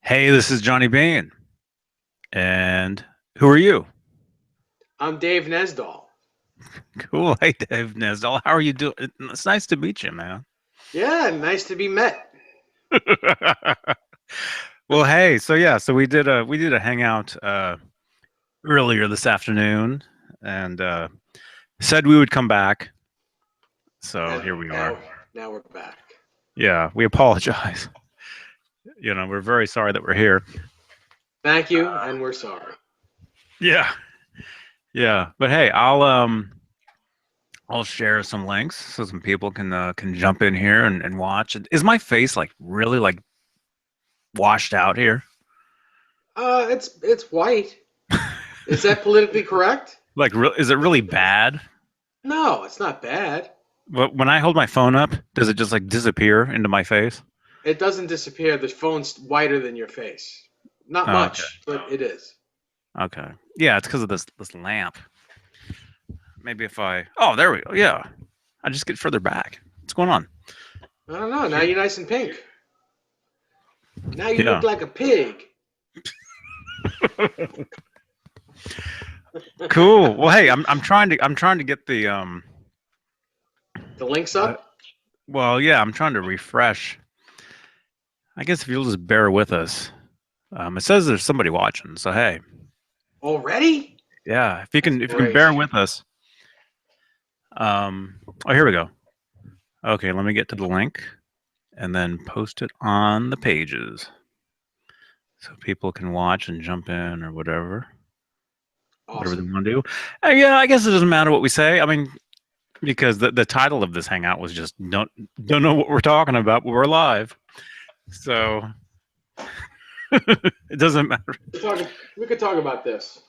Hey, this is Johnny Bean. And who are you? I'm Dave Nesdall. Cool. Hey, Dave Nesdall. How are you doing? It's nice to meet you, man. Yeah, nice to be met. Well, hey, so we did a hangout earlier this afternoon and said we would come back. So And here we are. now we're back. Yeah, we apologize. We're very sorry that we're here. Thank you, and we're sorry. Yeah. Yeah. But hey, I'll share some links so some people can jump in here and watch. Is my face like really like washed out here? It's white. Is that politically correct? Like, is it really bad? No, it's not bad. When I hold my phone up, does it just like disappear into my face? It doesn't disappear. The phone's whiter than your face. Not Oh, okay. much, but it is. Okay. Yeah, it's because of this lamp. Maybe if I. Oh, there we go. Yeah. I just get further back. What's going on? I don't know. Now you're nice and pink. Now you Yeah. look like a pig. Cool. Well, hey, I'm trying to get the. The link's Uh, up well, yeah, I'm trying to refresh. I guess if you'll just bear with us. It says there's somebody watching, so hey, already. yeah, That's if you can great. bear with us. Oh, here we go. Okay, let me get to the link and then post it on the pages so people can watch and jump in or whatever they Awesome. want to do. Yeah, I guess it doesn't matter what we say. I mean, because the title of this hangout was just don't know what we're talking about, but we're live, so it doesn't matter. We could talk about this.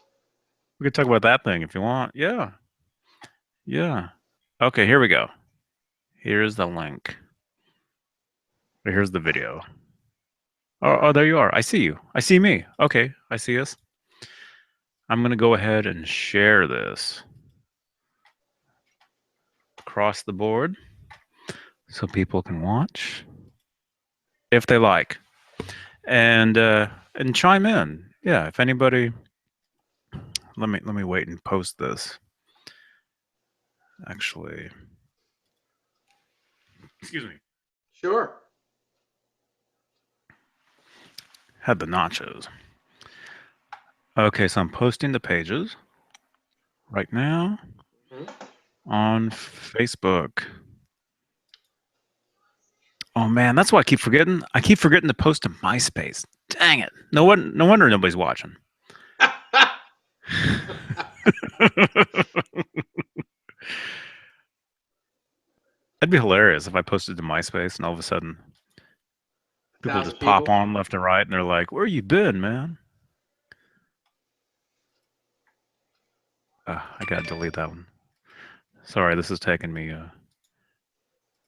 We could talk about that thing if you want. Yeah, yeah. Okay, here we go. Here's the link. Here's the video. Oh, there you are. I see you. I see me. Okay, I see us. I'm going to go ahead and share this across the board so people can watch if they like and chime in. Yeah, if anybody let me wait and post this. Actually, excuse me. Sure. Had the nachos. Okay, so I'm posting the pages right now Mhm. on Facebook. Oh man, that's why I keep forgetting. I keep forgetting to post to MySpace. Dang it! No wonder nobody's watching. That'd be hilarious if I posted to MySpace and all of a sudden people Thousand just pop people. on left and right and they're like, "Where you been, man?" I gotta delete that one. Sorry, this is taking me.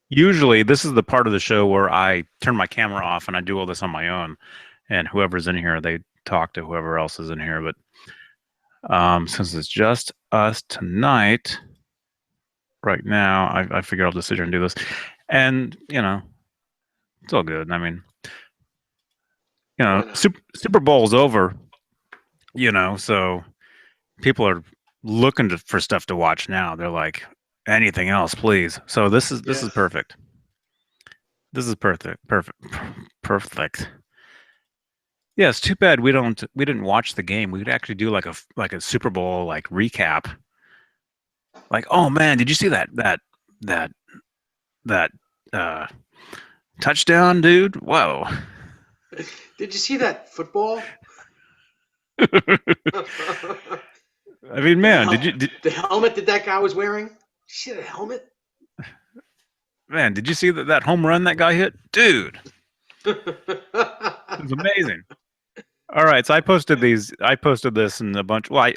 Usually, this is the part of the show where I turn my camera off and I do all this on my own, and whoever's in here, they talk to whoever else is in here. But since it's just us tonight, right now, I figure I'll just sit here and do this, and it's all good. I mean, Why not? Super Bowl's over, so people are looking for stuff to watch now. They're like, anything else, please. So this is Yes. perfect. This is perfect. Yeah, it's too bad we didn't watch the game. We could actually do like a Super Bowl like recap. Like, oh man, did you see that that uh touchdown, dude? Whoa. Did you see that football? I mean, The man, hell, the helmet that guy was wearing. Did you see that helmet? did you see that home run that guy hit? Dude, it was amazing. All right, so I posted this in a bunch. Well,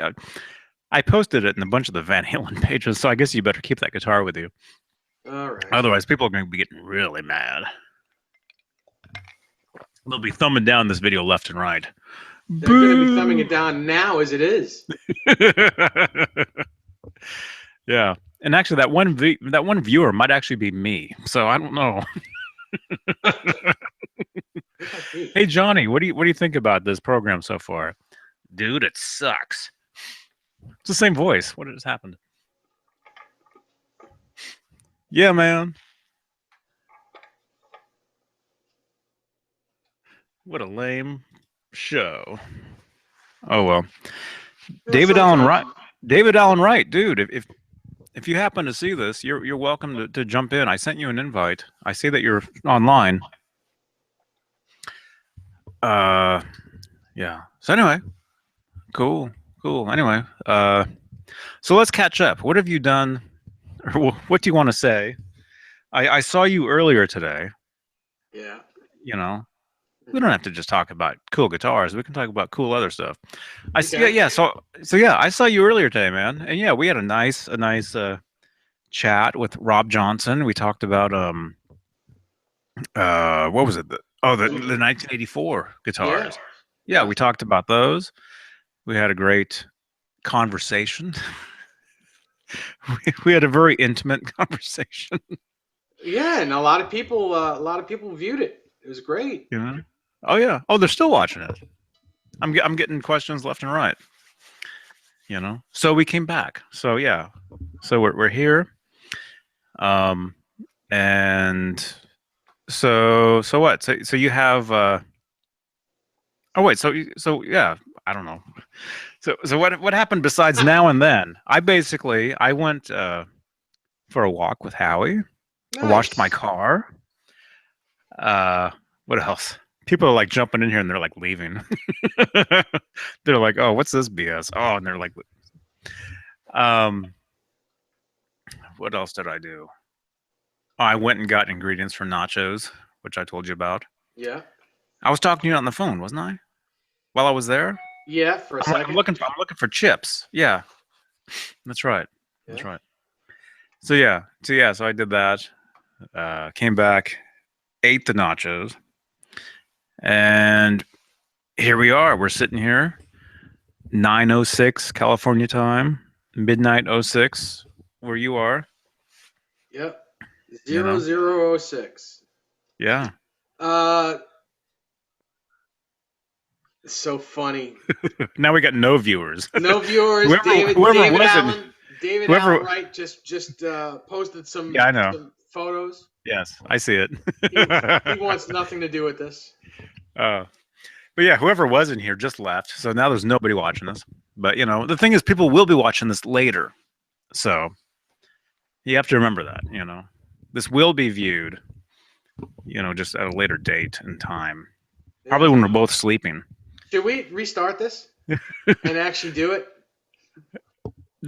I posted it in a bunch of the Van Halen pages. So I guess you better keep that guitar with you. All right. Otherwise, people are going to be getting really mad. They'll be thumbing down this video left and right. They're going to be thumbing Boo! it down now as it is. Yeah, and actually, that one viewer might actually be me. So I don't know. Neat. Hey Johnny, what do you think about this program so far? Dude, it sucks. It's the same voice. What has happened? Yeah, man. What a lame show. Oh well. Yeah, David Allen sometimes. Wright. David Allen Wright, dude. If you happen to see this, you're welcome to jump in. I sent you an invite. I see that you're online. Uh, yeah. So anyway, cool, cool. Anyway, so let's catch up. What have you done, or what do you want to say? I saw you earlier today. Yeah. You know, we don't Hmm. have to just talk about cool guitars. We can talk about cool other stuff. We Yeah, can. yeah. So yeah, I saw you earlier today, man. And yeah, we had a nice chat with Rob Johnson. We talked about what was it? The 1984 Yeah. guitars. Yeah, Yeah. we talked about those. We had a great conversation. We had a very intimate conversation. Yeah, and a lot of people viewed it. It was great. You know? Oh yeah. Oh, they're still watching it. I'm getting questions left and right. So we came back. So yeah. So we're here. Um, and so what? So you have. Oh wait. So yeah. I don't know. So what happened besides now and then? I went for a walk with Howie. I washed my Nice. car. Uh, what else? People are like jumping in here and they're like leaving. They're like, "Oh, what's this BS?" Oh, and they're like, "What else did I do?" Oh, I went and got ingredients for nachos, which I told you about. Yeah. I was talking to you on the phone, wasn't I? While I was there, Yeah, for a I'm second. looking for chips. Yeah, that's right. That's Yeah. right. So I did that. Came back, ate the nachos, and here we are. We're sitting here, 9:06 California time, midnight '06, where you are. Yep. You Zero know, zero 006. yeah. Uh, it's so funny. Now we got no viewers. No viewers. whoever whoever wasn't David Allen whoever. Wright just posted Yeah, I know. some photos. Yes, I see it. He wants nothing to do with this. uh, but yeah, whoever was in here just left, so now there's nobody watching this. But the thing is, people will be watching this later, so you have to remember that. This will be viewed, just at a later date and time, Yeah. probably when we're both sleeping. Should we restart this and actually do it?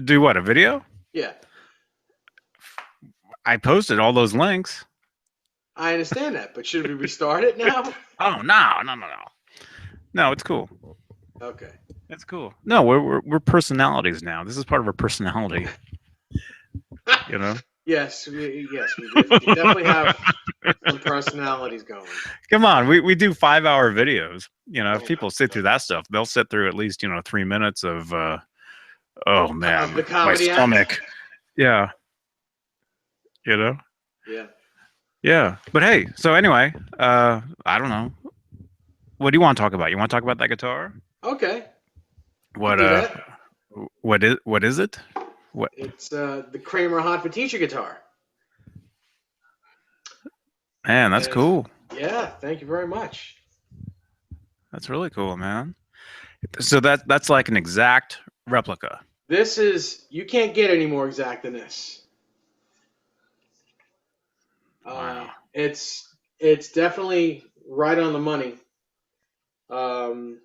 Do what? A video? Yeah. I posted all those links. I understand that, but should we restart it now? Oh no, it's cool. Okay. It's cool. No, we're personalities now. This is part of our personality. You know. We definitely have some personalities going. Come on, we do 5-hour videos. If Oh my people sit through that stuff, they'll sit through at least 3 minutes of oh Of man, the my comedy act. stomach. Yeah, you know. Yeah. Yeah, but hey, so anyway, I don't know. What do you want to talk about? You want to talk about that guitar? Okay. We can What do that. what is it? What It's the Kramer Hot for Teacher guitar. man, that's And cool. yeah, thank you very much. That's really cool, man. So that's like an exact replica. This is you can't get any more exact than this. Wow. It's definitely right on the money. Um,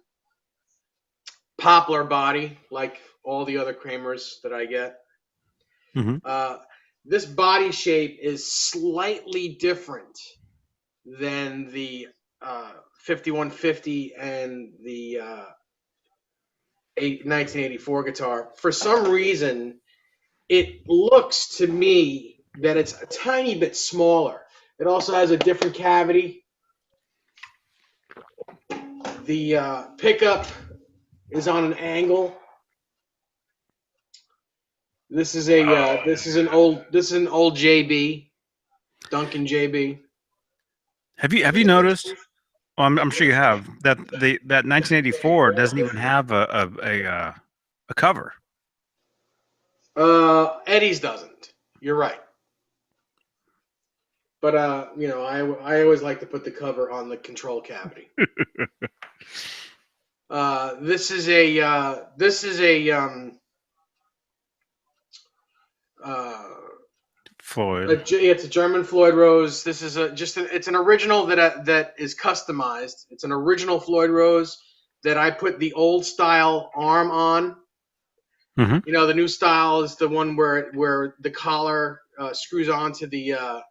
Poplar body, like all the other Kramers that I get. Hmm. Uh, this body shape is slightly different than the 5150 and the 1984 guitar. For some reason, it looks to me that it's a tiny bit smaller. It also has a different cavity. The pickup is on an angle. This is an old JB, Duncan JB. Have you noticed? Well, I'm sure you have that 1984 doesn't even have a cover. Eddie's doesn't. You're right. But I always like to put the cover on the control cavity. This is a uh, Floyd. it's a German Floyd Rose. This is it's an original that is customized. It's an original Floyd Rose that I put the old style arm on. Hmm. The new style is the one where the collar screws onto the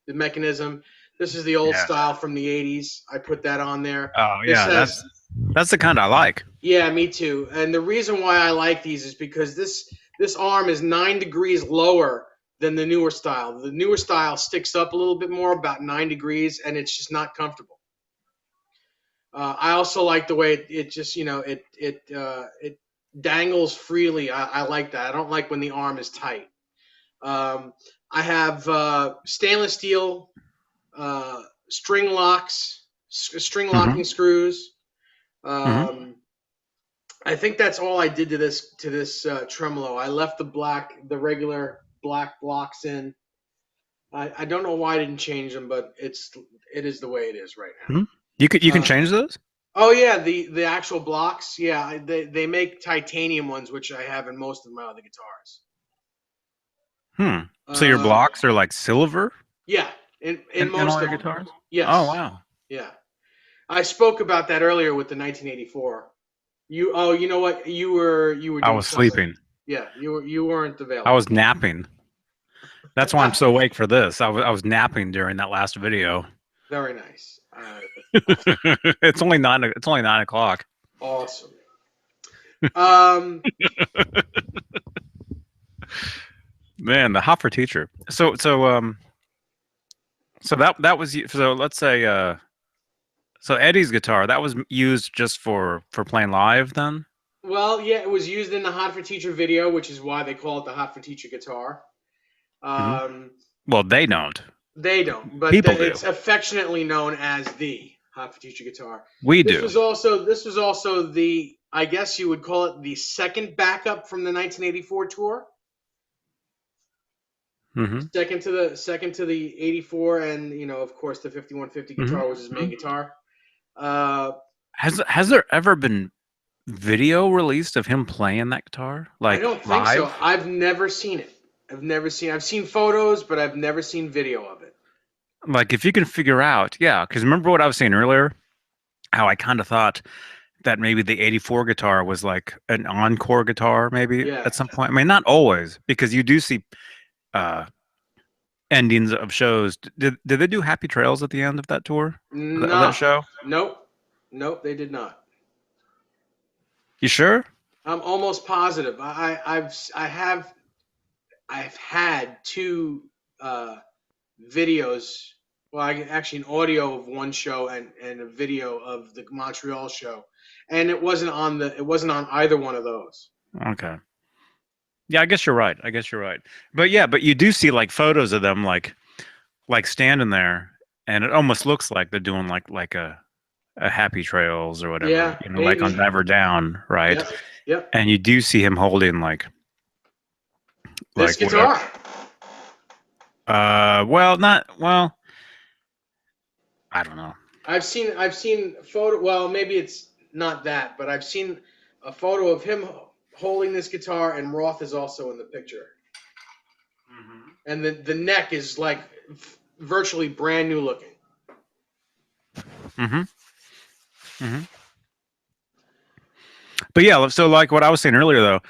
mechanism. This is the old Yeah. style from the 80s. I put that on there. Oh This yeah, has that's the kind I like. Yeah, me too. And the reason why I like these is because this arm is 9 degrees lower than the newer style. The newer style sticks up a little bit more, about 9 degrees, and it's just not comfortable. I also like the way it just it dangles freely. I like that. I don't like when the arm is tight. Um, I have stainless steel string locks, string Hmm. locking screws. Hmm. Um, I think that's all I did to this tremolo. I left the regular black blocks in. I don't know why I didn't change them, but it is the way it is right Hmm. You can now. change those. Oh yeah, the actual blocks. Yeah, they make titanium ones, which I have in most of my other guitars. Hmm. So your Um, blocks are like silver yeah, in in all most your of them. guitars? Oh Yes, wow. yeah. I spoke about that earlier with the 1984. You know what? You were I doing was something. sleeping. Yeah, you weren't I available. was napping. That's why I'm so awake for this. I was napping during that last video. Very nice. It's only 9 o'clock. Awesome. Um, Man, the hot for teacher. So that was so let's say so Eddie's guitar that was used just for playing live then. well, yeah, it was used in the Hot for Teacher video, which is why they call it the Hot for Teacher guitar. Hmm. Um, Well, they don't. they don't, but People do. it's affectionately known as the Hot for Teacher guitar. We This do. was also the, I guess you would call it, the second backup from the 1984 tour. Hmm. Second to the 84, and of course the 5150 Hmm. guitar was his main guitar. Uh, Has there ever been video released of him playing that guitar I like don't think so. live? I've never seen it. I've seen photos, but I've never seen video of it. Like if you can figure out, yeah, because remember what I was saying earlier, how I kind of thought that maybe the 84 guitar was like an encore guitar maybe Yeah. at some point. I mean, not always because you do see uh endings of shows. Did they do Happy Trails at the end of that tour? Of that No. show? Nope. Nope, they did not. You sure? I'm almost positive. I've had two videos. Well, actually an audio of one show and a video of the Montreal show, and it wasn't on either one of those. Okay. Yeah, I guess you're right. I guess you're right. But yeah, but you do see like photos of them like standing there and it almost looks like they're doing like a Happy Trails or whatever, Yeah, like on maybe. Diver Down, right? Yep. Yep. And you do see him holding This like whatever. guitar. Well, not well. I don't know. I've seen photo. Well, maybe it's not that, but I've seen a photo of him holding this guitar, and Roth is also in the picture. And the neck is like virtually brand new looking. Mm-hmm. Mm-hmm. But yeah, so like what I was saying earlier, though,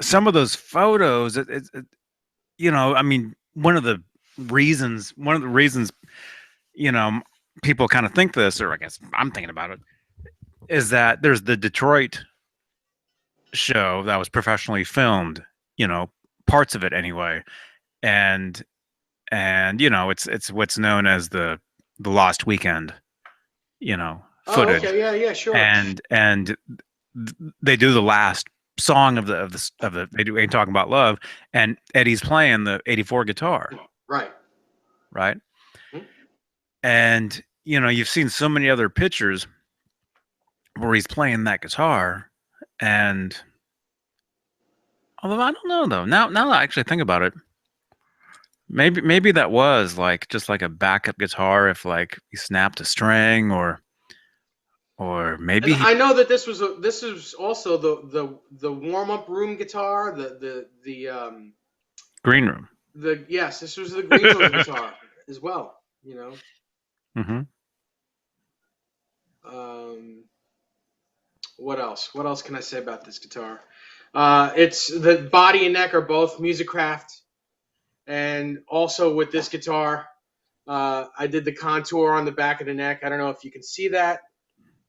some of those photos, I mean, one of the reasons, you know, people kind of think this, or I guess I'm thinking about it, is that there's the Detroit show that was professionally filmed, you know, parts of it anyway, and it's what's known as the Lost Weekend, Oh, footage, okay, yeah, yeah, sure. and they do the last song of the they do Ain't Talking About Love, and Eddie's playing the '84 guitar, Right. right? Hmm? And you've seen so many other pictures where he's playing that guitar, and although I don't know though. Now that I actually think about it, maybe that was like just like a backup guitar if like he snapped a string, or And maybe he I know that this is also the warm up room guitar. green room. The yes, this was the green room guitar as well. Hmm. Um, what else? What else can I say about this guitar? It's the body and neck are both Musicraft, and also with this guitar, I did the contour on the back of the neck. I don't know if you can see that,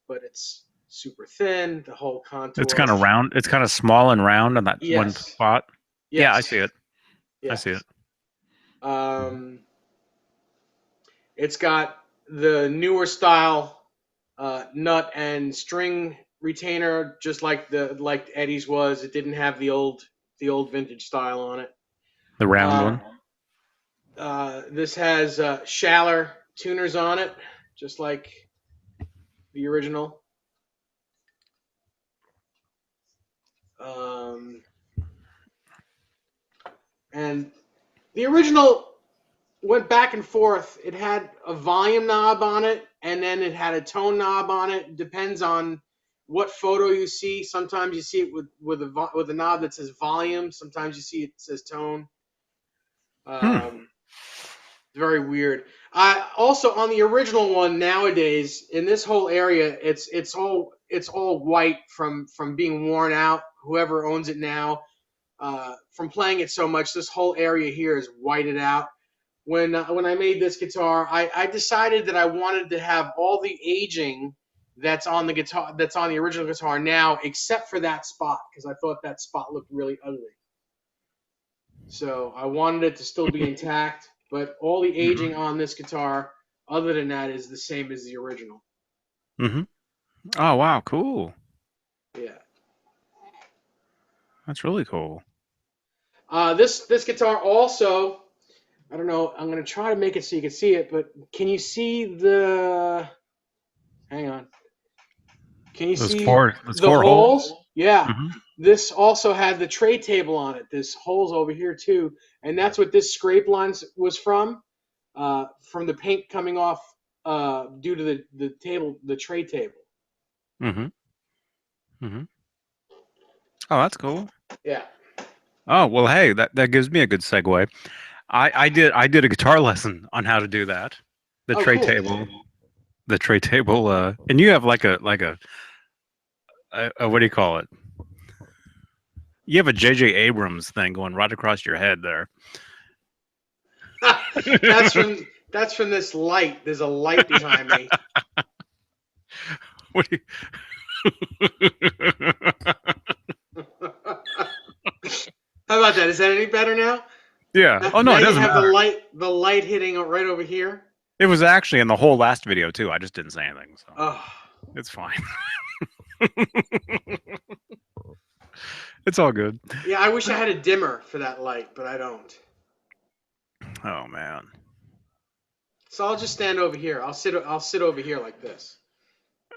but it's super thin. The whole It's contour. kind of round. It's kind of small and round on that one Yes, spot. Yeah, I yes, see it. I see it. yes. Um, it's got the newer style nut and string retainer, just like Eddie's was. It didn't have the old vintage style on it. The round Uh, one. this has Schaller tuners on it, just like the original. Um, and the original went back and forth. It had a volume knob on it, and then it had a tone knob on it. Depends on what photo you see. Sometimes you see it with a knob that says volume. Sometimes you see it says tone. Hmm. Um, very weird. Also on the original one nowadays in this whole area, it's all white from being worn out. Whoever owns it now, from playing it so much, this whole area here is whited out. When I made this guitar, I decided that I wanted to have all the aging that's on the original guitar now, except for that spot, because I thought that spot looked really ugly. So I wanted it to still be intact, but all the aging Hmm. on this guitar, other than that, is the same as the original. Hmm. Oh wow, cool. Yeah. That's really cool. This guitar also, I don't know. I'm gonna try to make it so you can see it, but can you see the? Hang on. Can you see Those the four holes. holes? Yeah. Hmm. This also had the tray table on it. There's holes over here too, and that's what this scrape line was from the paint coming off due to the tray table. Hmm. Hmm. Oh, that's cool. Yeah. Oh well, hey, that gives me a good segue. I did a guitar lesson on how to do that. The Oh, tray cool. table, the tray table, and you have like a what do you call it? You have a J.J. Abrams thing going right across your head there. that's from that's from this light. There's a light behind me. What do How about that? Is that any better now? Yeah. Now, Oh no, now it you doesn't have the matter. light hitting right over here. It was actually in the whole last video too. I just didn't say anything, so Oh, it's fine. It's all good. yeah. I wish I had a dimmer for that light, but I don't. Oh man, So I'll just stand over here. I'll sit over here like this.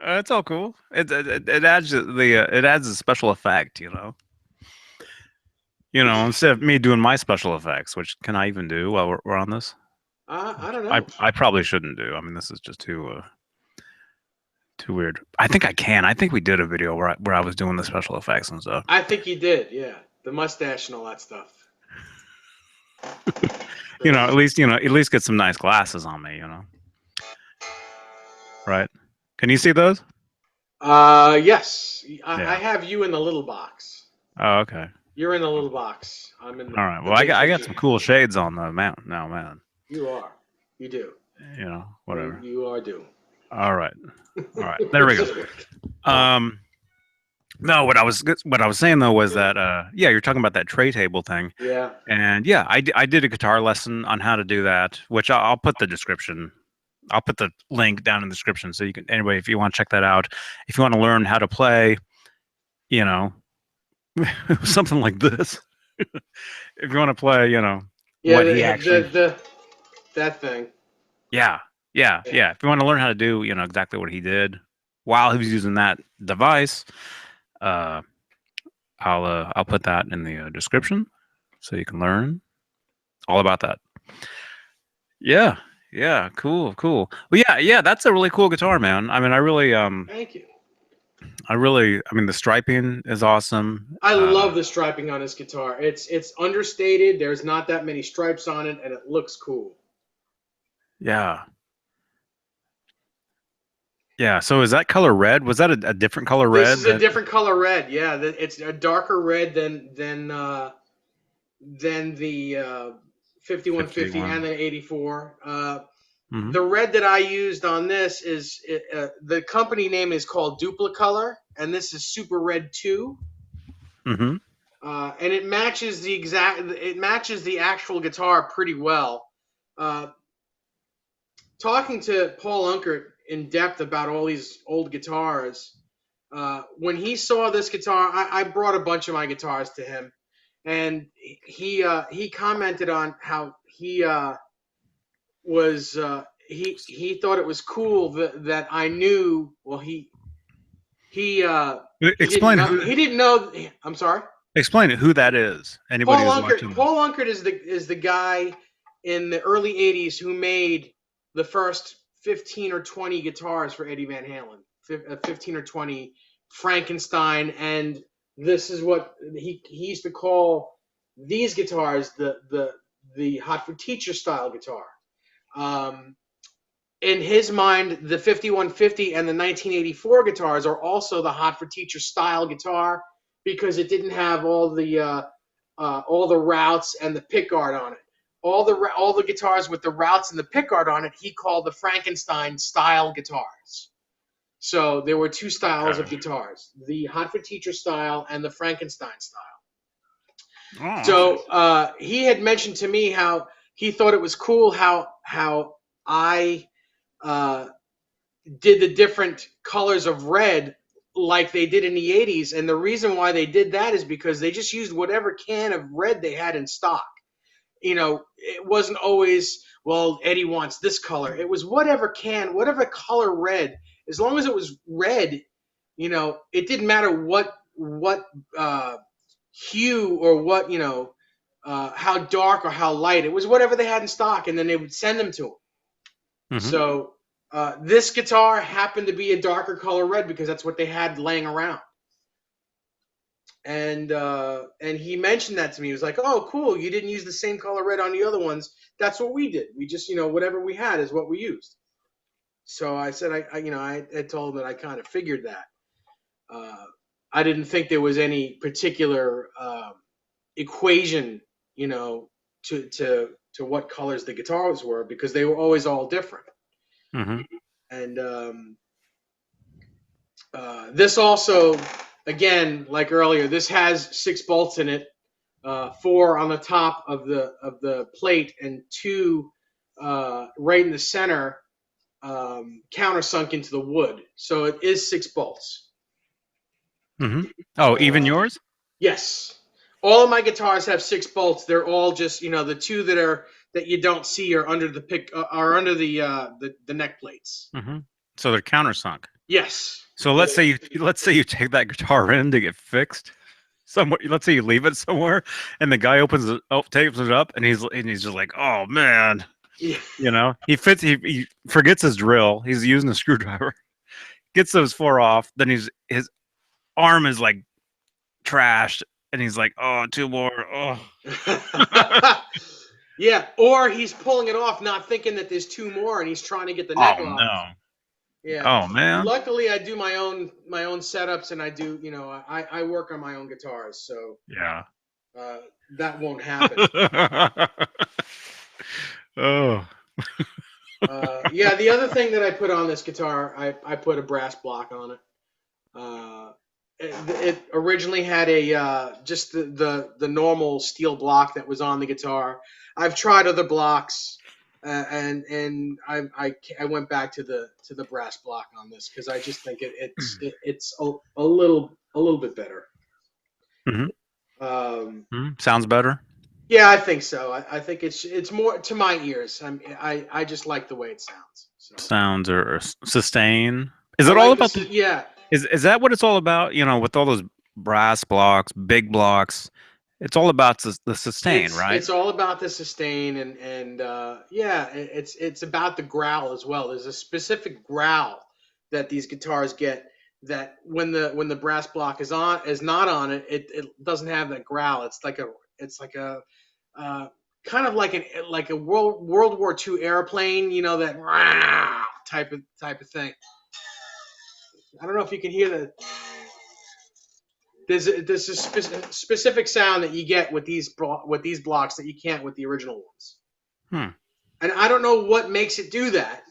it's all cool. It adds it adds a special effect, you know. Instead of me doing my special effects, which can I even do while we're on this? I don't I know. I probably shouldn't do. I mean, this is just too weird. I think I can. I think we did a video where I was doing the special effects and stuff. I think you did. Yeah, the mustache and all that stuff. At least at least get some nice glasses on me. Right? Can you see those? Yes. I Yeah. have you in the little box. Oh, okay. You're in the little box. I'm in All right. the Well, I big got I got thingy. some cool shades on the mount now, man. You are. You do. Whatever. You are do. All right. All right. There we go. Um, no, what I was saying though was that yeah, you're talking about that tray table thing, Yeah. and yeah, I did a guitar lesson on how to do that, which I'll put the description. I'll put the link down in the description so you can anyway if you want to check that out. If you want to learn how to play, you know, something like this. If you want to play, Yeah. what he actually That thing. yeah. Yeah, Yeah. yeah. If you want to learn how to do, exactly what he did while he was using that device, uh, I'll put that in the description so you can learn all about that. Yeah, yeah. Cool, cool. Well, yeah, yeah. That's a really cool guitar, man. I mean, Thank you. I mean, the striping is awesome. I love the striping on this guitar. It's understated. There's not that many stripes on it, and it looks cool. Yeah, yeah. So is that color red? Was that a different color This red is a that different color red. Yeah, it's a darker red than the 5150 and 51? the 84. Mm-hmm. The red that I used on this is the company name is called Duplicolor, and this is Super Red 2. Mm-hmm. And it matches the actual guitar pretty well. Uh, Talking to Paul Unkert in depth about all these old guitars, when he saw this guitar, I brought a bunch of my guitars to him, and he commented on how he thought it was cool that I knew. Well, Explain who he didn't know. I'm sorry. explain who that is. Anybody who's watching Paul this. Unkert is the guy in the early '80s who made the first 15 or 20 guitars for Eddie Van Halen. 15 or 20 Frankenstein, and this is what he used to call these guitars the Hot for Teacher style guitar. Um, in his mind, the 5150 and the 1984 guitars are also the Hot for Teacher style guitar because it didn't have all the routes and the pickguard on it. All the guitars with the routes and the pickguard on it, he called the Frankenstein style guitars. So there were two styles of Okay. guitars: the Hot for Teacher style and the Frankenstein style. Oh, okay. So he had mentioned to me how he thought it was cool how I uh, did the different colors of red like they did in the 80s. And the reason why they did that is because they just used whatever can of red they had in stock. It wasn't always, well, Eddie wants this color. It was whatever color red, as long as it was red, it didn't matter what hue or how dark or how light. It was whatever they had in stock, and then they would send them to him. Mm-hmm. So this guitar happened to be a darker color red because that's what they had laying around. And he mentioned that to me. He was like, "Oh, cool! You didn't use the same color red on the other ones. That's what we did. We just, whatever we had is what we used." So I said, I told him that I kind of figured that. Uh, I didn't think there was any particular equation, you know, to what colors the guitars were because they were always all different. Mm-hmm. And this also, again, like earlier, this has 6 bolts in it, four on the top of the plate, and two right in the center, countersunk into the wood. So it is 6 bolts. Mm-hmm. Oh, even Uh, yours? yes, all of my guitars have 6 bolts. They're all just the two that you don't see are under the neck plates. Mm-hmm. So they're countersunk. Yes. So let's say you take that guitar in to get fixed somewhere. Let's say you leave it somewhere, and the guy takes it up, and he's just like, oh man, Yeah. he forgets his drill. He's using a screwdriver, gets those four off. Then his arm is like trashed, and he's like, oh, two more. Oh, Yeah, or he's pulling it off, not thinking that there's two more, and he's trying to get the neck oh off. no. Yeah. Oh man. Luckily, I do my own setups, and I do I work on my own guitars, so Yeah. uh, that won't happen. Oh. Yeah, the other thing that I put on this guitar, I put a brass block on it. It originally had a just the normal steel block that was on the guitar. I've tried other blocks, and I went back to the brass block on this because I just think it's a little bit better. Hmm. Um, Sounds better. Yeah, I think so. I think it's more to my ears. I just like the way it sounds. So Sounds or sustain. Is I it all like about this. the? Yeah, Is that what it's all about? You know, with all those brass blocks, big blocks, it's all about the sustain, right? it's all about the sustain and yeah, it's about the growl as well. There's a specific growl that these guitars get that when the brass block is not on it, it doesn't have that growl. It's like a uh, kind of like a World War II airplane, you know, that type of thing. I don't know if you can hear the there's a specific sound that you get with with these blocks that you can't with the original ones. Hmm. And I don't know what makes it do that,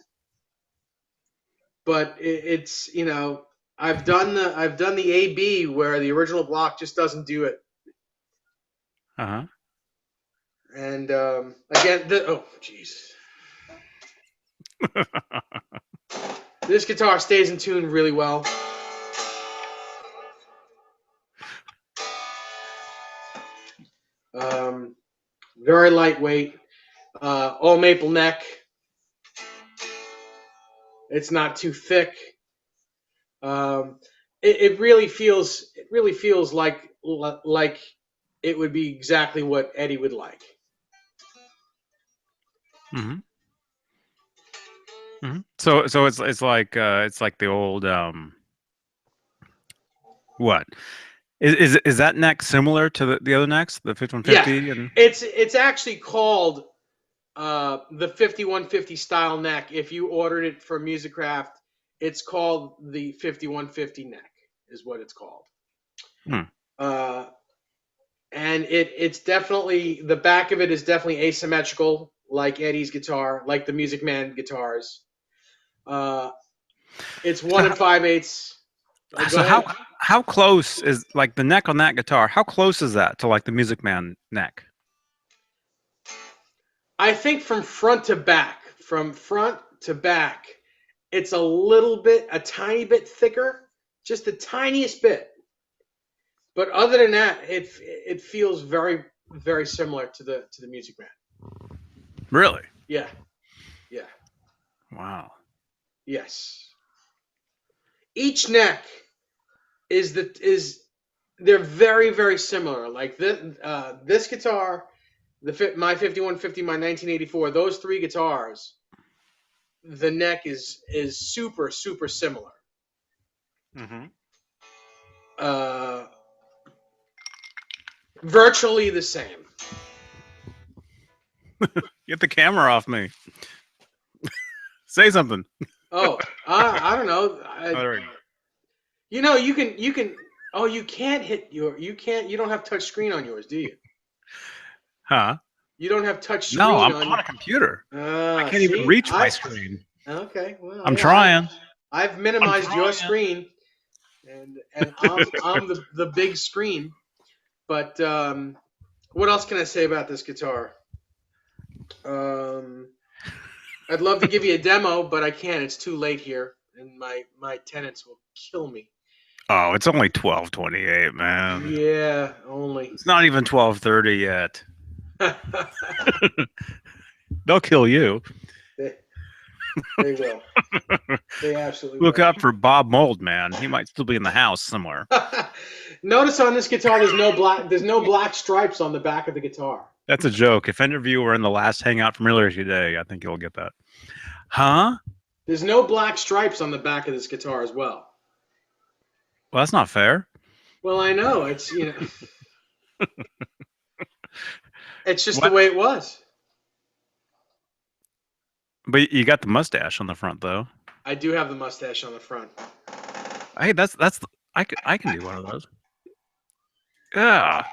but it's you know I've done the AB where the original block just doesn't do it. Uh And again, oh jeez, huh. this guitar stays in tune really well. Um, Very lightweight, all maple neck. It's not too thick. Um, it really feels like it would be exactly what Eddie would like. hmm So it's like the old what is that neck similar to the other necks, the Yeah, 5150 and it's actually called the 5150 style neck. If you ordered it from Musicraft, it's called the 5150 neck, is what it's called. hmm. Uh, and it's definitely the back of it is definitely asymmetrical, like Eddie's guitar, like the Music Man guitars. Uh, it's So 1 5/8. Oh, go so ahead. how close is like the neck on that guitar? How close is that to like the Music Man neck? I think from front to back, it's a tiny bit thicker, just the tiniest bit. But other than that, it feels very similar to the Music Man. Really? Yeah, yeah, Wow. yes. Each neck is they're very similar. Like this guitar, my 5150, my 1984, those three guitars, the neck is super similar. hmm Uh, Virtually the same. Get the camera off me. Say something. I don't know. Oh, there we go. You know, you can. Oh, you can't hit your. You can't. You don't have touch screen on yours, do you? Huh? You don't have touch No, screen I'm on. on a computer. I can't even See, reach my screen. okay. Well, I'm yeah, trying. I've I'm minimized your trying. screen, and I'm the big screen. But what else can I say about this guitar? Um, I'd love to give you a demo, but I can't. It's too late here, and my tenants will kill me. Oh, it's only 12:28, man. Yeah, only. It's not even 12:30 yet. They'll kill you. they, they will. They absolutely Look will. up for Bob Mold, man. He might still be in the house somewhere. Notice on this guitar, there's no black stripes on the back of the guitar. That's a joke. If any of you were in the last hangout from earlier today, I think you'll get that. Huh? There's no black stripes on the back of this guitar as well. Well, that's not fair. Well, I know it's you know it's just the What? way it was. But you got the mustache on the front, though. I do have the mustache on the front. Hey, I can do one of those. Yeah.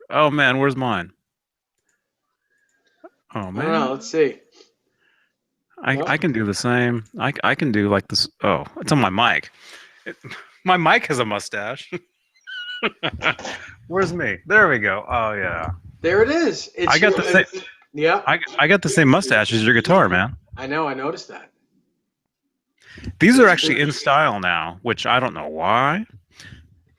Oh man, where's mine? Oh I don't know. man, Let's see. No, I can do the same. I can do like this. Oh, it's on my mic. My mic has a mustache. Where's me? There we go. Oh yeah. there it is. I got the same. Yeah, I got the same mustache as your guitar, man. I know. I noticed that. These are actually in style now, which I don't know why.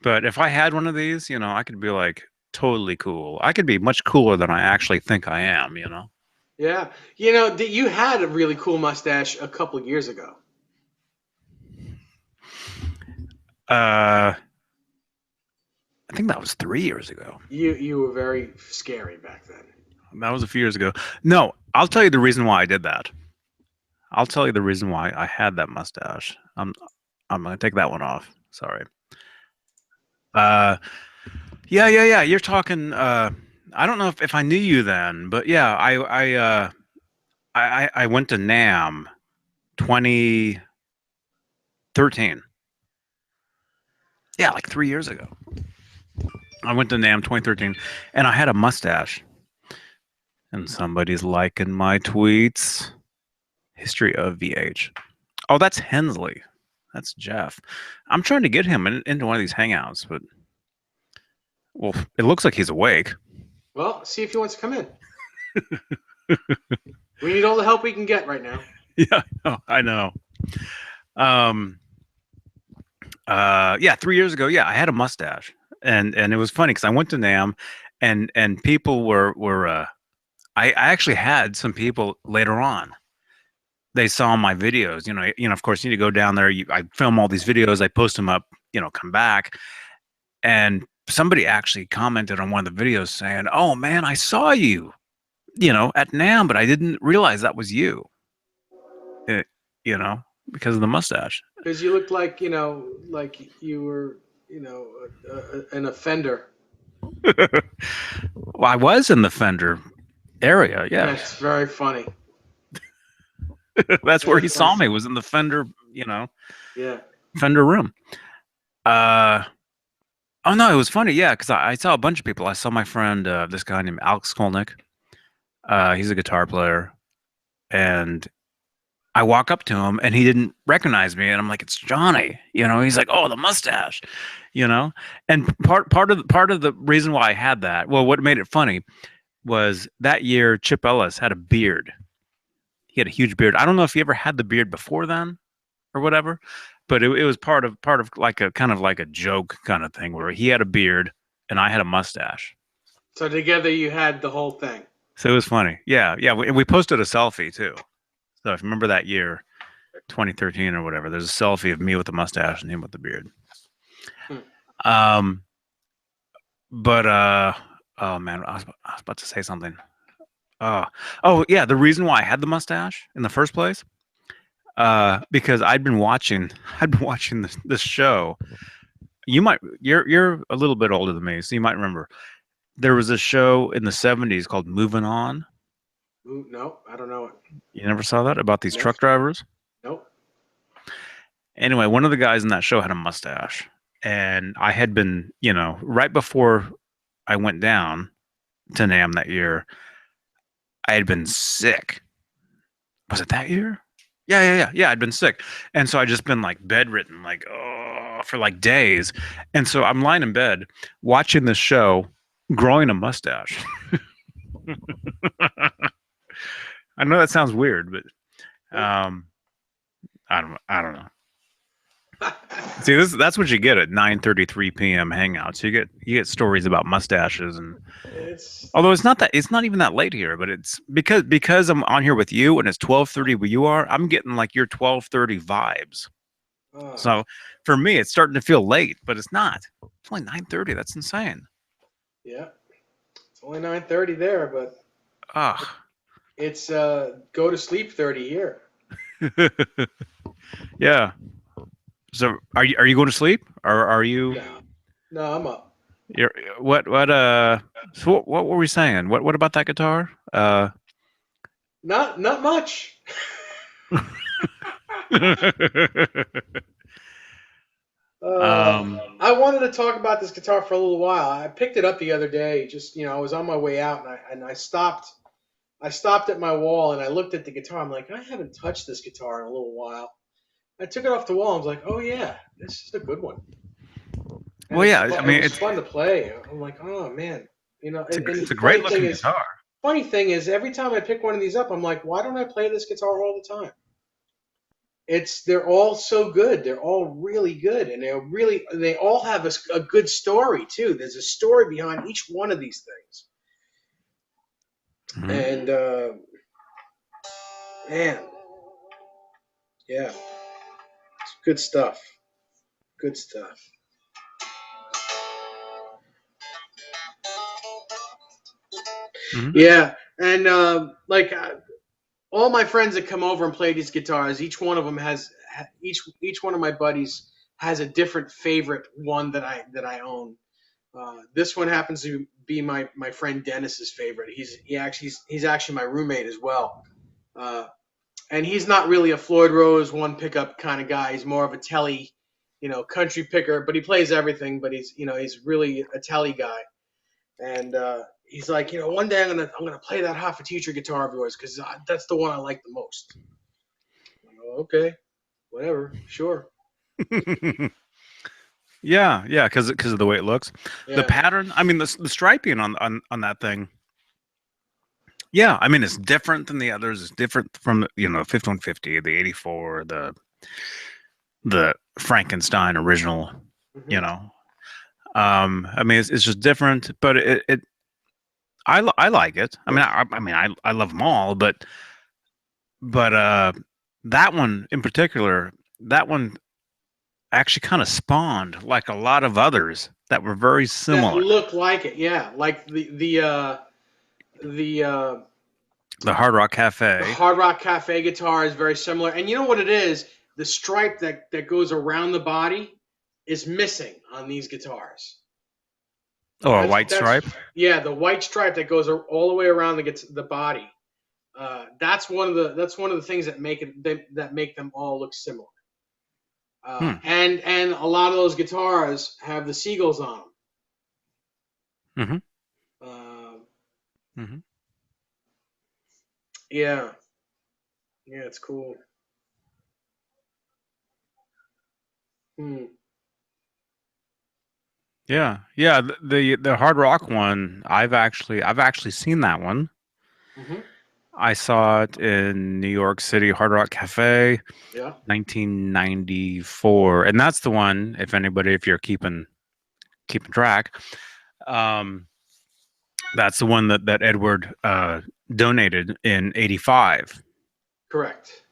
But if I had one of these, you know, I could be like totally cool. I could be much cooler than I actually think I am, you know. Yeah. You had a really cool mustache a couple of years ago. Uh, I think that was 3 years ago. You were very scary back then. That was a few years ago. No, I'll tell you the reason why I did that. I'll tell you the reason why I had that mustache. I'm gonna take that one off. Sorry. Uh, yeah. You're talking. I don't know if I knew you then, but yeah, I went to Nam 2013. Yeah, like 3 years ago. I went to Nam 2013, and I had a mustache. And somebody's liking my tweets. History of VH. Oh, that's Hensley. That's Jeff. I'm trying to get him into one of these hangouts, but well, it looks like he's awake. Well, see if he wants to come in. We need all the help we can get right now. Yeah, I know. Um, yeah, 3 years ago, yeah, I had a mustache, and it was funny because I went to Nam, and people were. I actually had some people later on. They saw my videos. Of course, you need to go down there. I film all these videos. I post them up. Come back, and somebody actually commented on one of the videos saying, "Oh man, I saw you, at Nam, but I didn't realize that was you." It, because of the mustache. Because you looked like like you were an offender. Well, I was in the Fender area. That's Yes, very funny. that's where Very he funny. saw me. Was in the Fender, Yeah. Fender room. Uh, oh no, it was funny. Yeah, because I saw a bunch of people. I saw my friend, this guy named Alex Skolnick. He's a guitar player, and I walk up to him, and he didn't recognize me, and I'm like, "It's Johnny." He's like, "Oh, the mustache," And part of the reason why I had that, well, what made it funny was that year Chip Ellis had a beard. He had a huge beard. I don't know if he ever had the beard before then or whatever, but it was part of like a kind of like a joke kind of thing where he had a beard and I had a mustache. So together you had the whole thing. So it was funny. Yeah. We posted a selfie too. So if you remember that year, 2013 or whatever, there's a selfie of me with the mustache and him with the beard. Hmm. Um, but oh man, I was about to say something. Oh yeah, the reason why I had the mustache in the first place, because I'd been watching this show. You're a little bit older than me, so you might remember. There was a show in the '70s called Moving On. Ooh, no, I don't know it. You never saw that about these Nope. truck drivers? Nope. Anyway, one of the guys in that show had a mustache, and I had been, right before I went down to Nam that year, I had been sick. Was it that year? Yeah. I'd been sick, and so I just been like bedridden, like for like days, and so I'm lying in bed watching this show, growing a mustache. I know that sounds weird, but I don't know. See, that's what you get at 9:33 p.m. hangouts. You get stories about mustaches, and It's although it's not even that late here, but it's because I'm on here with you and it's 12:30 where you are. I'm getting like your 12:30 vibes. uh, So for me, it's starting to feel late, but it's not. It's only 9:30. That's insane. yeah. It's only 9:30 there, but Ah, it's go to sleep 30 here. yeah. So are you going to sleep, or are you? No, no, I'm up. You're what So what were we saying? What about that guitar? Not much. um. I wanted to talk about this guitar for a little while. I picked it up the other day. Just I was on my way out, and I stopped. I stopped at my wall and I looked at the guitar. I'm like, I haven't touched this guitar in a little while. I took it off the wall. I was like, oh yeah, this is a good one. And Well, yeah. I it mean, was fun to play. I'm like, oh man, And it's a funny great thing looking is, guitar. funny thing is, every time I pick one of these up, I'm like, why don't I play this guitar all the time? they're all so good. They're all really good, and they all have a good story too. There's a story behind each one of these things, Hmm. and man, yeah, it's good stuff. Good stuff. Hmm. Yeah, and all my friends that come over and play these guitars, each one of them each one of my buddies has a different favorite one that I own. This one happens to be my friend Dennis's favorite. He's actually my roommate as well. Uh, and he's not really a Floyd Rose one pickup kind of guy. He's more of a telly, country picker. But he plays everything. But he's really a telly guy. And he's like, one day I'm gonna play that Hoffa Teacher guitar of yours because that's the one I like the most. I'm like, okay, whatever, sure, Yeah, yeah, because of the way it looks, the yeah, pattern. I mean, the striping on that thing. Yeah, I mean, it's different than the others. It's different from 5150, the 84, the Frankenstein original. You hmm know, I mean, it's just different, but I like it. I mean, I love them all, but that one in particular, that one actually kind of spawned like a lot of others that were very that similar. look like it, yeah, like the The Hard Rock the Cafe. Hard Rock Cafe guitar is very similar. And you know what it is? The stripe that goes around the body is missing on these guitars. Oh, a white That's stripe. yeah, the white stripe that goes all the way around the body. That's one of the things that make them all look similar. Hmm. And a lot of those guitars have the seagulls on Mm-hmm. them. Mm-hmm. Yeah, yeah, it's cool. Hmm. Yeah, yeah. The Hard Rock one, I've actually seen that one. Hmm. I saw it in New York City Hard Rock Cafe, Yeah. 1994, and that's the one. If you're keeping track, um, that's the one that Edward donated in '85 Correct.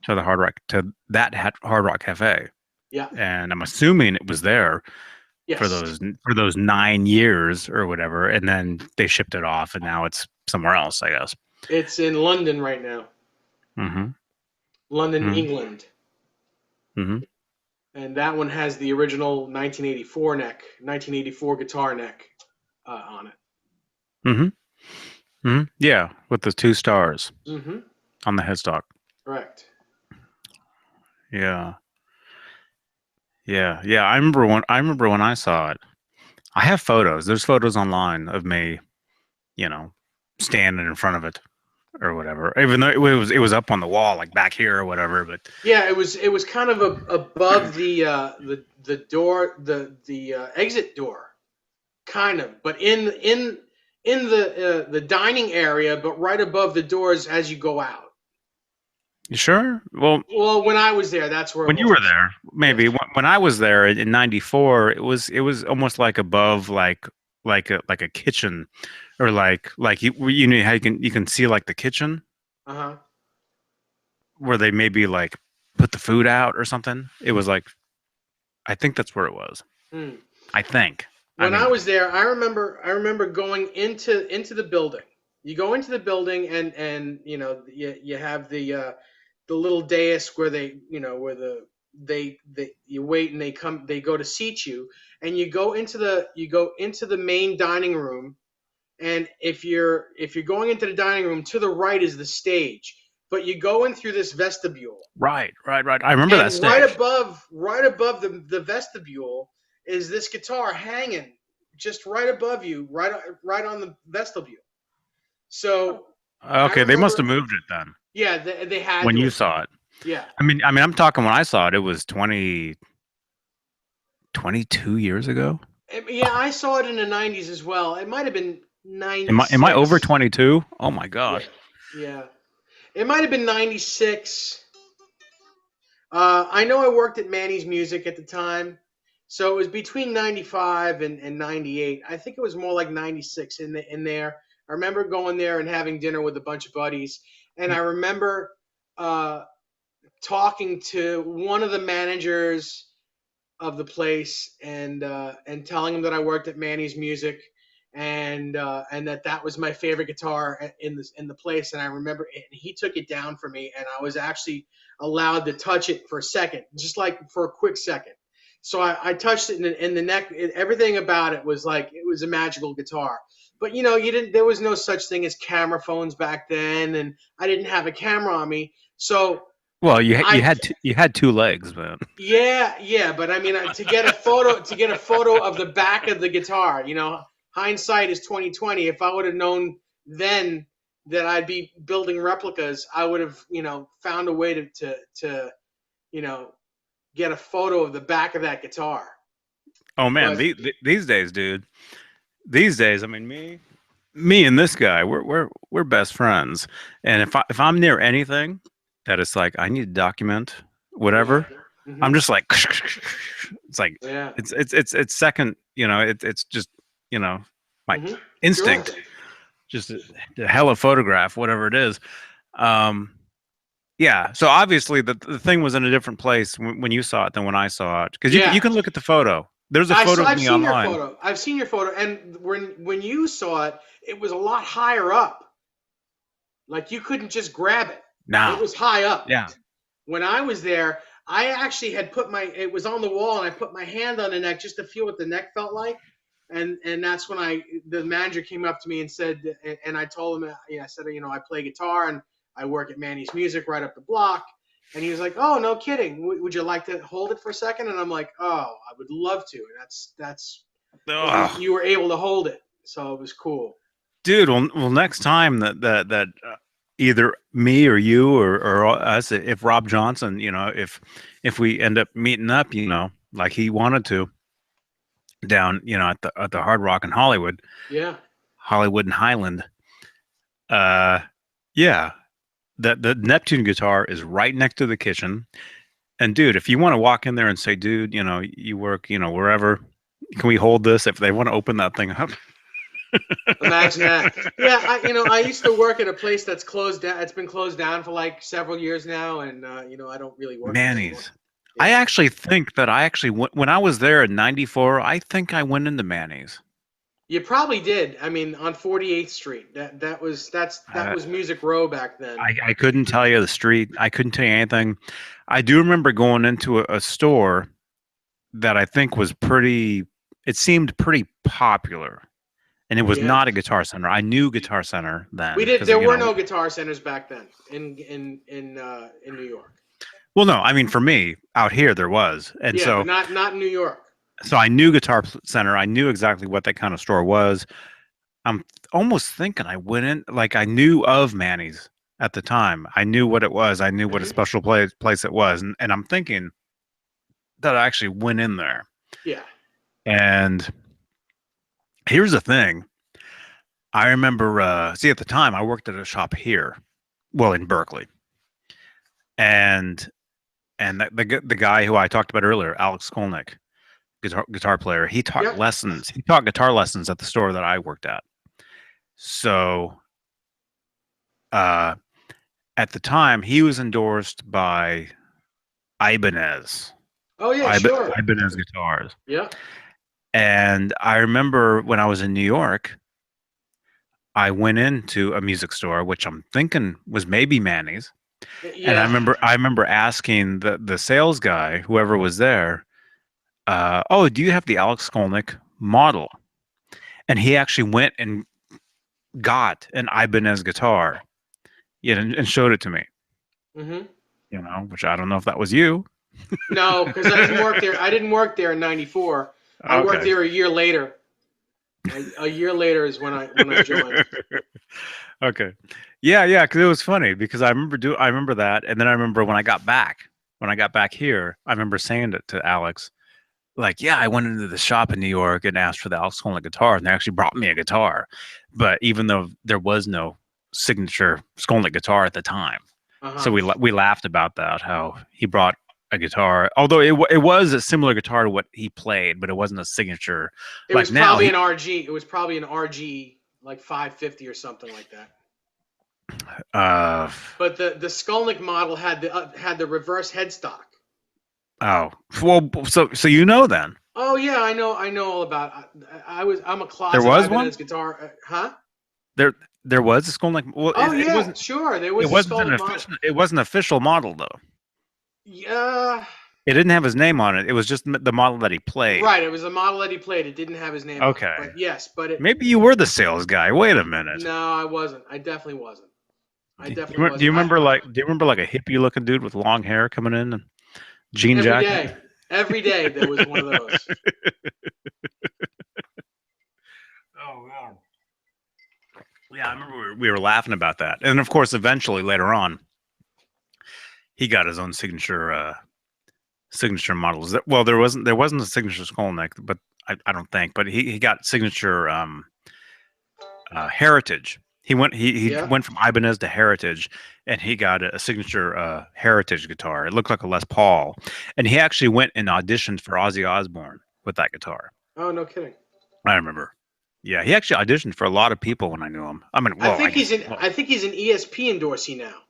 to the Hard Rock Cafe, Yeah. and I'm assuming it was there for Yes. those 9 years or whatever, and then they shipped it off, and now it's somewhere else, I guess. It's in London right now. Mm-hmm. London, Mm-hmm. England. Mm-hmm. And that one has the original 1984 guitar neck on it. Mm-hmm. Mm-hmm. Yeah, with the two stars Mm-hmm. on the headstock. Correct. Yeah, yeah, yeah. I remember when I saw it. I have photos. There's photos online of me, you know, standing in front of it or whatever. Even though it was up on the wall, like back here or whatever. But Yeah, it was kind of above the door, the exit door, kind of, but in the dining area, but right above the doors as you go out. you sure? Well, Well, when I was there, that's where it when you were was. there, maybe Yes. when I was there in '94, it was almost like above like a kitchen, or like you know how you can see like the kitchen Uh huh. where they maybe like put the food out or something. It was like, I think that's where it was. Hmm. I think. I When I mean, was there, I remember going into the building. You go into the building and you have the little dais where they you wait and they go to seat you, and you go into the main dining room. And if you're going into the dining room, to the right is the stage, but you go in through this vestibule. right, right, right. I remember that And right stage. above, right above the vestibule is this guitar hanging, just right above you, right on the vestibule. So I Okay, they must have remember, moved it then yeah, they had when to you have. saw it. Yeah. I mean, I'm talking when I saw it. It was 22 years ago. Yeah, I saw it in the '90s as well. It might have been Am I over '96. 22? Oh my Yeah, gosh. yeah. It might have been '96. I know I worked at Manny's Music at the time, so it was between 95 and 98. I think it was more like 96 in there. I remember going there and having dinner with a bunch of buddies, and I remember uh, talking to one of the managers of the place and telling him that I worked at Manny's Music and that was my favorite guitar in the place. And I remember it, and he took it down for me, and I was actually allowed to touch it for a second, just like for a quick second. So I touched it in the neck. Everything about it was like it was a magical guitar. But you know, you didn't. There was no such thing as camera phones back then, and I didn't have a camera on me. So Well, I you had two legs, man. yeah, yeah, but I mean, to get a photo of the back of the guitar, you know, hindsight is 2020. If I would have known then that I'd be building replicas, I would have, you know, found a way to you know, get a photo of the back of that guitar. Oh man, But these days, dude. These days, I mean, me and this guy, we're best friends. And if I'm near anything that it's like I need to document yeah, whatever, I'm hmm just like it's like yeah, it's second, you know, it's just, you know, my hmm sure, instinct, just a hella photograph, whatever it is. Um, yeah. So obviously the thing was in a different place when you saw it than when I saw it, because you yeah. can look at the photo. There's a photo of I've me seen your online. photo. I've seen your photo, and when you saw it, it was a lot higher up. Like you couldn't just grab it. It Now, was high up. yeah. When I was there, I actually had put my it was on the wall and I put my hand on the neck just to feel what the neck felt like. And that's when the manager came up to me and said and I told him yeah, I said, you know, I play guitar and I work at Manny's Music right up the block. And he was like, "Oh, no kidding. Would you like to hold it for a second?" And I'm like, "Oh, I would love to." And that's and Ugh. you were able to hold it. So it was cool. Dude, well, next time that either me or you or us, if Rob Johnson, you know, if we end up meeting up, you know, like he wanted to, down, you know, at the Hard Rock in Hollywood, Yeah. Hollywood and Highland, uh, yeah, the Neptune guitar is right next to the kitchen. And dude, if you want to walk in there and say, dude, you know, you work, you know, wherever, can we hold this? If they want to open that thing up, Imagine that. Yeah, you know, I used to work at a place that's closed down. It's been closed down for like several years now, and you know, I don't really work there anymore. Manny's. I Yeah, actually think that I actually when I was there in '94, I think I went into Manny's. you probably did. I mean, on 48th Street. That Uh, was Music Row back then. I couldn't tell you the street. I couldn't tell you anything. I do remember going into a store that I think was pretty. It seemed pretty popular, and it was Yeah, not a Guitar Center. I knew Guitar Center then we did. because There you were know. no guitar centers back then in New York. Well, no, I mean for me out here there was, and Yeah, but not in New York. so I knew Guitar Center. I knew exactly what that kind of store was. I'm almost thinking I went in, like I knew of Manny's at the time. I knew what it was. I knew what a Hmm special place it was, and I'm thinking that I actually went in there. Yeah. And here's the thing: I remember, see, at the time I worked at a shop here, well, in Berkeley, and the guy who I talked about earlier, Alex Skolnick, guitar player, he taught Yep. lessons. He taught guitar lessons at the store that I worked at. So, uh, at the time, he was endorsed by Ibanez, Oh yeah, sure. Ibanez Guitars. Yeah. And I remember when I was in New York, I went into a music store, which I'm thinking was maybe Manny's. And Yeah. I remember asking the sales guy, whoever was there, "Oh, do you have the Alex Skolnick model?" And he actually went and got an Ibanez guitar, yeah, and showed it to me. hmm You know, which I don't know if that was you. No, because I didn't work there. I didn't work there in '94. I worked Okay. there a year later. A year later is when I joined. Okay. Yeah, yeah, because it was funny because I remember that, and then I remember when I got back here, I remember saying it to Alex, like, yeah, I went into the shop in New York and asked for the Alex Skolnick guitar, and they actually brought me a guitar. But even though there was no signature Skolnick guitar at the time, Uh so huh. we laughed about that, how he brought a guitar. Although it was a similar guitar to what he played, but it wasn't a signature. It Like was now, probably an RG. It was probably an RG like 550 or something like that. uh, But the Skolnick model had the reverse headstock. oh, well, so you know then Oh yeah, I know all about. I'm a there closet was one Ibanez guitar, huh? there. There was a Skolnick. Well, Oh it yeah, wasn't. sure. There It was a wasn't an Skolnick model. official. It wasn't an official model though. Yeah, It didn't have his name on it. It was just the model that he played. right. It was a model that he played. It didn't have his name on it. Okay, But yes, but it. maybe you were the sales guy. Wait a minute. No, I wasn't. I definitely wasn't. I definitely Do you wasn't. remember like a hippie looking dude with long hair coming in and jean Every jacket? day, every day there was one of those. Oh wow. Yeah, I remember we were laughing about that, and of course, eventually later on, he got his own signature models. Well, there wasn't a signature Skolnick, but I don't think. But he got signature Heritage. He Yeah. went from Ibanez to Heritage, and he got a signature Heritage guitar. It looked like a Les Paul, and he actually went and auditioned for Ozzy Osbourne with that guitar. Oh, no kidding. I remember. Yeah, he actually auditioned for a lot of people when I knew him. I mean, well, I guess. Well, I think he's an ESP endorsee now.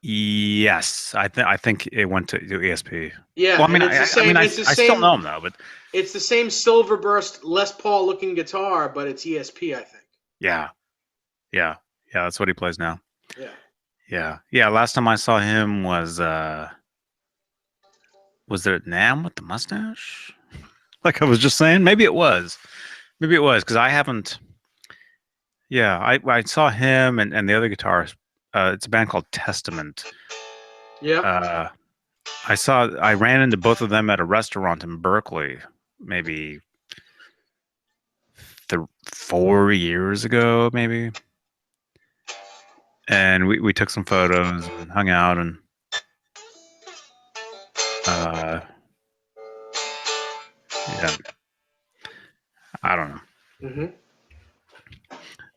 yes, I think it went to ESP. Well, Yeah, I mean, and it's the I mean, same. It's the I still same. know him though, but It's the same silver burst Les Paul looking guitar, but it's ESP, I think. yeah, yeah, yeah. That's what he plays now. Yeah. Yeah, yeah. Last time I saw him was there Nam with the mustache? Like I was just saying, maybe it was because I haven't. Yeah, I saw him and the other guitarist. It's a band called Testament. Yeah. Uh, I ran into both of them at a restaurant in Berkeley, maybe 4 years ago, maybe. And we took some photos and hung out and uh, yeah, I don't know. Hmm.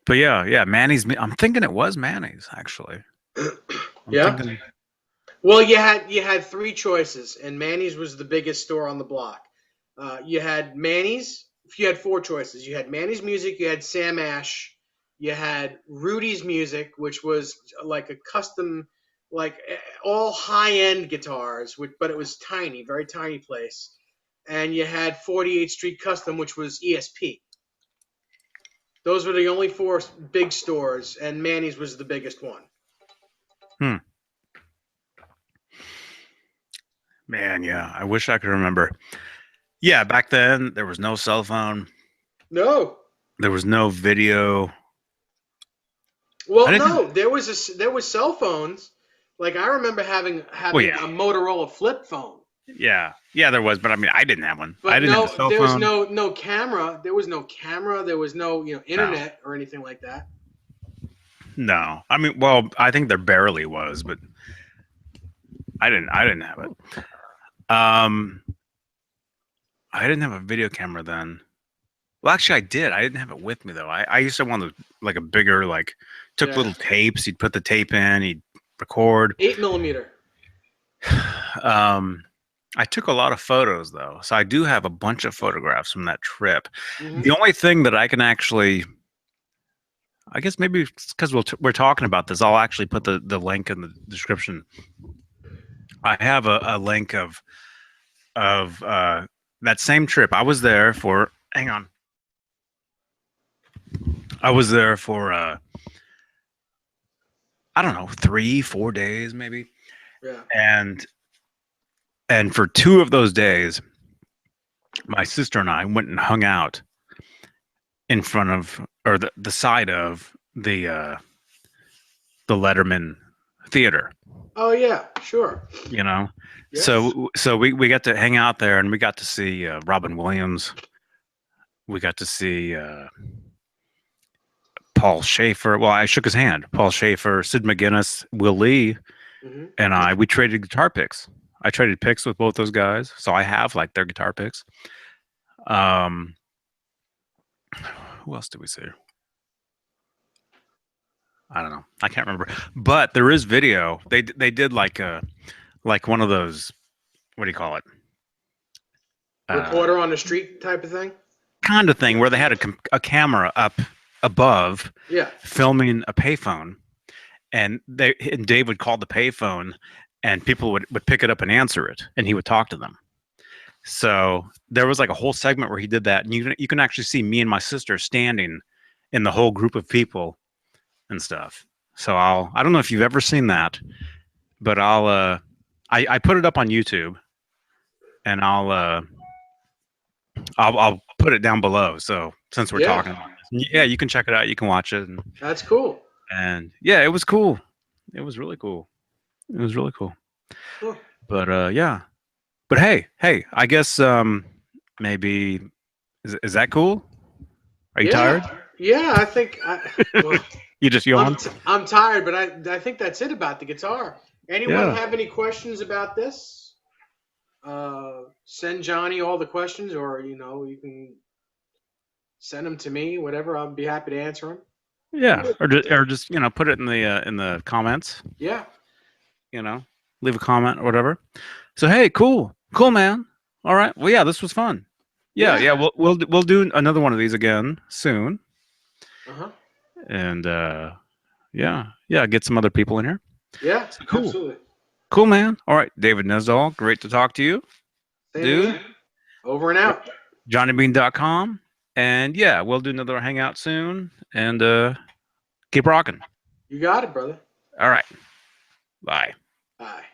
But yeah, Manny's. I'm thinking it was Manny's actually. I'm Yeah. thinking. Well, you had three choices, and Manny's was the biggest store on the block. You had Manny's. If you had four choices, you had Manny's Music, you had Sam Ash, you had Rudy's Music, which was like a custom, like all high end guitars, but it was tiny, very tiny place. And you had 48th Street Custom, which was ESP. Those were the only four big stores, and Manny's was the biggest one. Hmm. Man, yeah. I wish I could remember. Yeah, back then there was no cell phone. No. There was no video. I Well, didn't have. no, there was cell phones. Like I remember Well, having yeah, a Motorola flip phone, yeah. There was, but I mean, I didn't have one. I but didn't have a no, cell there was phone. no camera. There was no camera. There was no No, internet or anything like that. no. I mean, well, I think there barely was, but I didn't have it. Um, I didn't have a video camera then. Well, actually, I did. I didn't have it with me though. I used to have one of like a bigger, like took Yeah, little tapes. You'd put the tape in. He'd record. 8 millimeter. Um, I took a lot of photos though, so I do have a bunch of photographs from that trip. Hmm. The only thing that I can actually, I guess maybe because we're talking about this, I'll actually put the link in the description. I have a link of that same trip. I was there for. Hang on. I was there for I don't know 3 4 days maybe, Yeah. and for 2 of those days, my sister and I went and hung out in front of or the side of the Letterman theater, Oh yeah, sure. you know. Yes. So we got to hang out there and we got to see Robin Williams. We got to see Paul Schaefer. Well, I shook his hand. Paul Schaefer, Sid McGuinness, Will Lee, Hmm. and we traded guitar picks. I traded picks with both those guys, so I have like their guitar picks. Um, who else did we see? I don't know. I can't remember. But there is video. They did like like one of those, what do you call it? Reporter on the street type of thing. Kind of thing where they had a camera up above Yeah. filming a payphone, and Dave would call the payphone, and people would pick it up and answer it, and he would talk to them. So there was like a whole segment where he did that, and you can actually see me and my sister standing in the whole group of people and stuff. So I don't know if you've ever seen that, but I put it up on YouTube, and I'll put it down below. So since we're Yeah. talking about this, yeah, you can check it out. You can watch it, That's cool. and yeah, it was cool. It was really cool. It was really cool. Cool. But yeah. But hey, I guess maybe is that cool? Are you Yeah. tired? Yeah. I think. Well, You just yawned? I'm tired, but I think that's it about the guitar. Anyone Yeah. have any questions about this? Send Johnny all the questions, or you can send them to me. Whatever, I'll be happy to answer them. Yeah. Or just put it in the comments. Yeah. You know, leave a comment or whatever. So hey, cool, man. All right. Well, yeah, this was fun. Yeah, Yeah. yeah. We'll do another one of these again soon, Uh huh. and yeah, get some other people in here. Yeah. So cool, Absolutely. cool, man. All right, David Nesdall, great to talk to you, Same dude. here. Over and out. JohnnyBean.com, and yeah, we'll do another hangout soon, and keep rocking. You got it, brother. All right, bye. Bye.